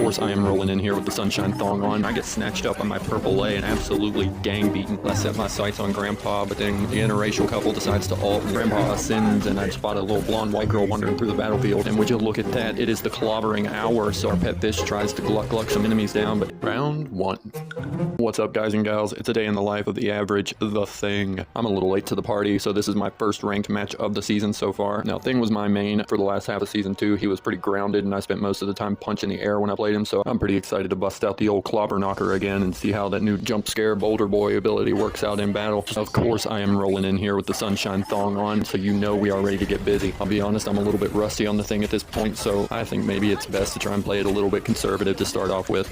course I am rolling in here with the sunshine thong on. I get snatched up on my purple A and absolutely gang beaten. I set my sights on Grandpa, but then the interracial couple decides to ult, and Grandpa ascends, and I spot a little blonde white girl wandering through the battlefield. And would you look at that, it is the clobbering hour, so our pet fish tries to gluck some enemies down, but round one. What's up, guys and gals? It's a day in the life of the average The Thing. I'm a little late to the party, so this is my first ranked match of the season so far. Now, Thing was my main for the last half of season 2. He was pretty grounded, and I spent most of the time punching the air when I played him, so I'm pretty excited to bust out the old clobber knocker again and see how that new jump scare boulder boy ability works out in battle. Of course, I am rolling in here with the sunshine thong on, so you know we are ready to get busy. I'll be honest, I'm a little bit rusty on the Thing at this point, so I think maybe it's best to try and play it a little bit conservative to start off with.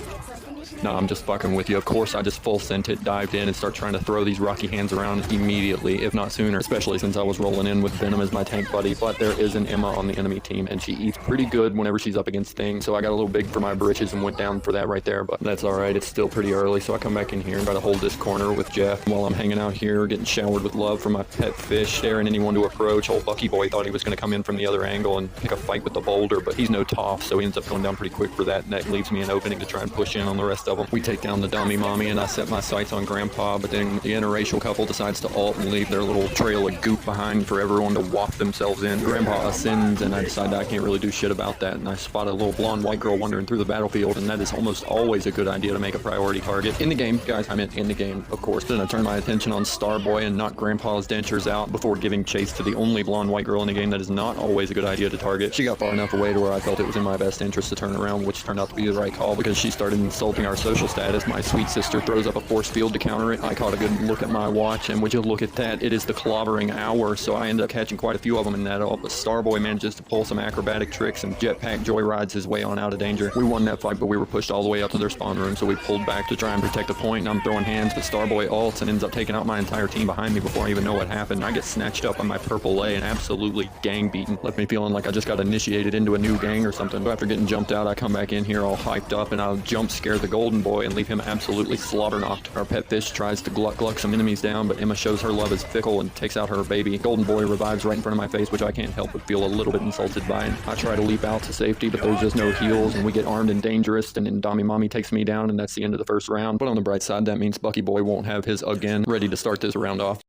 No, I'm just fucking with you. Of course, I just full sent it, dived in, and start trying to throw these rocky hands around immediately, if not sooner, especially since I was rolling in with Venom as my tank buddy. But there is an Emma on the enemy team, and she eats pretty good whenever she's up against Thing, so I got a little big for my britches and went down for that right there, but that's alright. It's still pretty early, so I come back in here and try to hold this corner with Jeff while I'm hanging out here, getting showered with love from my pet fish, daring anyone to approach. Old Bucky Boy thought he was going to come in from the other angle and pick a fight with the boulder, but he's no toff, so he ends up going down pretty quick for that, and that leaves me an opening to try and push in on the rest of them. We take down the dummy mommy, and I set my sights on Grandpa, but then the interracial couple decides to ult and leave their little trail of goop behind for everyone to waft themselves in. Grandpa ascends, and I decide I can't really do shit about that, and I spot a little blonde white girl wandering through the battlefield, and that is almost always a good idea to make a priority target. In the game, guys, I meant in the game, of course. Then I turn my attention on Starboy and knock Grandpa's dentures out before giving chase to the only blonde white girl in the game that is not always a good idea to target. She got far enough away to where I felt it was in my best interest to turn around, which turned out to be the right call because she started insulting our social status. My sweet sister throws up a force field to counter it. I caught a good look at my watch, and would you look at that, it is the clobbering hour, so I end up catching quite a few of them in that ult, but Starboy manages to pull some acrobatic tricks and jetpack joyrides his way on out of danger. We won that fight, but we were pushed all the way up to their spawn room, so we pulled back to try and protect a point, and I'm throwing hands, but Starboy ults and ends up taking out my entire team behind me before I even know what happened. I get snatched up on my purple A and absolutely gang beaten. Left me feeling like I just got initiated into a new gang or something. So after getting jumped out, I come back in here all hyped up, and I'll jump scare the golden boy and leave him absolutely slobber knocked. Our pet fish tries to gluck some enemies down, but Emma shows her love is fickle and takes out her baby. Golden boy revives right in front of my face, which I can't help but feel a little bit insulted by. And I try to leap out to safety, but there's just no heals, and we get armed and dangerous, and then Dummy Mommy takes me down, and that's the end of the first round. But on the bright side, that means Bucky Boy won't have his again ready to start this round off.